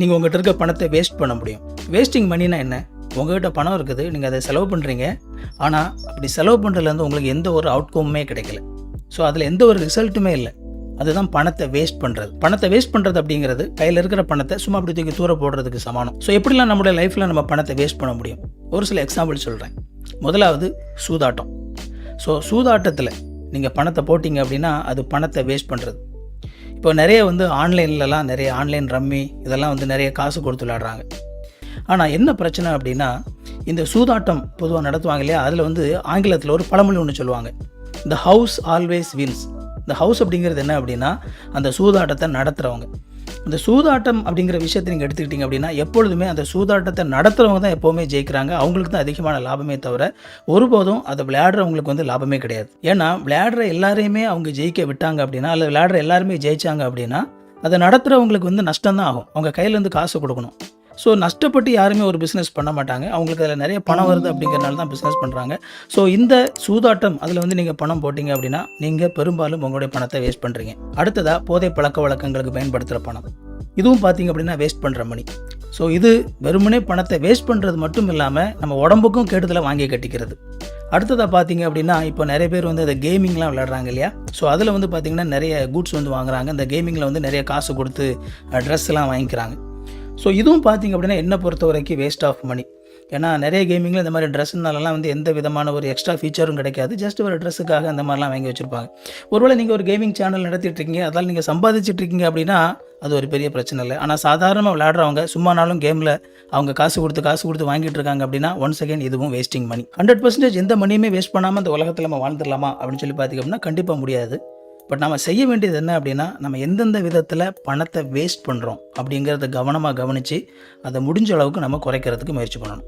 நீங்கள் உங்கள்கிட்ட இருக்க பணத்தை வேஸ்ட் பண்ண முடியும். வேஸ்டிங் மணினா என்ன? உங்கள்கிட்ட பணம் இருக்குது, நீங்கள் அதை செலவு பண்ணுறீங்க. ஆனால் அப்படி செலவு பண்ணுறதுலேருந்து உங்களுக்கு எந்த ஒரு அவுட்கமுமே கிடைக்கல. ஸோ அதில் எந்த ஒரு ரிசல்ட்டுமே இல்லை. அதுதான் பணத்தை வேஸ்ட் பண்ணுறது. பணத்தை வேஸ்ட் பண்ணுறது அப்படிங்கிறது கையில் இருக்கிற பணத்தை சும்மா அப்படி தூக்கி தூர போடுறதுக்கு சமானம். ஸோ எப்படிலாம் நம்மளுடைய லைஃப்பில் நம்ம பணத்தை வேஸ்ட் பண்ண முடியும்? ஒரு சில எக்ஸாம்பிள் சொல்கிறேன். முதலாவது சூதாட்டம். ஸோ சூதாட்டத்தில் நீங்கள் பணத்தை போட்டிங்க அப்படின்னா அது பணத்தை வேஸ்ட் பண்ணுறது. இப்போ நிறைய ஆன்லைன்லலாம் நிறைய ஆன்லைன் ரம்மி இதெல்லாம் நிறைய காசு கொடுத்து விளையாடுறாங்க. ஆனால் என்ன பிரச்சனை அப்படின்னா, இந்த சூதாட்டம் பொதுவாக நடத்துவாங்க இல்லையா, அதில் ஆங்கிலத்தில் ஒரு பழமொழி ஒன்று சொல்லுவாங்க, த ஹவுஸ் ஆல்வேஸ் வின்ஸ். இந்த ஹவுஸ் அப்படிங்கிறது என்ன அப்படின்னா, அந்த சூதாட்டத்தை நடத்துகிறவங்க. இந்த சூதாட்டம் அப்படிங்கிற விஷயத்தை நீங்கள் எடுத்துக்கிட்டிங்க அப்படின்னா, எப்பொழுதுமே அந்த சூதாட்டத்தை நடத்துகிறவங்க தான் எப்போவுமே ஜெயிக்கிறாங்க. அவங்களுக்கு தான் அதிகமான லாபமே தவிர ஒருபோதும் அதை விளையாடுறவங்களுக்கு லாபமே கிடையாது. ஏன்னா விளையாடுற எல்லாரையுமே அவங்க ஜெயிக்க விட்டாங்க அப்படின்னா, அல்லது விளையாடுற எல்லாருமே ஜெயிச்சாங்க அப்படின்னா, அதை நடத்துகிறவங்களுக்கு நஷ்டம் தான் ஆகும். அவங்க கையிலேருந்து காசு கொடுக்கணும். ஸோ நஷ்டப்பட்டு யாருமே ஒரு பிஸ்னஸ் பண்ண மாட்டாங்க. அவங்களுக்கு அதில் நிறைய பணம் வருது அப்படிங்கிறனால தான் பிஸ்னஸ் பண்ணுறாங்க. ஸோ இந்த சூதாட்டம் அதில் நீங்கள் பணம் போட்டிங்க அப்படின்னா நீங்கள் பெரும்பாலும் உங்களுடைய பணத்தை வேஸ்ட் பண்ணுறீங்க. அடுத்ததாக போதை பழக்க வழக்கங்களுக்கு பயன்படுத்துகிற பணம். இதுவும் பார்த்திங்க அப்படின்னா வேஸ்ட் பண்ணுற மணி. ஸோ இது வெறுமனே பணத்தை வேஸ்ட் பண்ணுறது மட்டும் இல்லாமல் நம்ம உடம்புக்கும் கெடுதலை வாங்கி கட்டிக்கிறது. அடுத்ததாக பார்த்திங்க அப்படின்னா, இப்போ நிறைய பேர் இந்த கேமிங்லாம் விளையாடுறாங்க இல்லையா. ஸோ அதில் பார்த்திங்கன்னா நிறைய கூட்ஸ் வாங்குறாங்க. இந்த கேமிங்கில் நிறைய காசு கொடுத்து ட்ரெஸ்லாம் வாங்கிக்கிறாங்க. ஸோ இதுவும் பார்த்திங்க அப்படின்னா என்னை பொறுத்த வரைக்கும் வேஸ்ட் ஆஃப் மணி. ஏன்னா நிறைய கேமிங்கில் இந்த மாதிரி ட்ரெஸ்ஸுனாலலாம் எந்த விதமான ஒரு எக்ஸ்ட்ரா ஃபீச்சரும் கிடைக்காது. ஜஸ்ட் ஒரு ட்ரெஸ்ஸுக்காக அந்த மாதிரிலாம் வாங்கி வச்சுருப்பாங்க. ஒருவேளை நீங்கள் ஒரு கேமிங் சேனல் நடத்திட்டுருக்கீங்க, அதால் நீங்கள் சம்பாதிச்சிட்ருக்கீங்க அப்படின்னா அது ஒரு பெரிய பிரச்சனை இல்லை. ஆனால் சாதாரணமாக விளையாடுறவங்க சும்மானாலும் கேமில் அவங்க காசு கொடுத்து வாங்கிட்டு இருக்காங்க அப்படின்னா ஒன்ஸ் அகேன் இதுவும் வேஸ்டிங் மணி. 100% எந்த மணியுமே வேஸ்ட் பண்ணாமல் அந்த உலகத்தில் நம்ம வாழ்ந்துடலாமா அப்படின்னு சொல்லி பார்த்திங்க அப்படின்னா கண்டிப்பாக முடியாது. பட் நம்ம செய்ய வேண்டியது என்ன அப்படின்னா, நம்ம எந்தெந்த விதத்தில் பணத்தை வேஸ்ட் பண்ணுறோம் அப்படிங்கிறத கவனமாக கவனித்து அதை முடிஞ்ச அளவுக்கு நம்ம குறைக்கிறதுக்கு முயற்சி பண்ணணும்.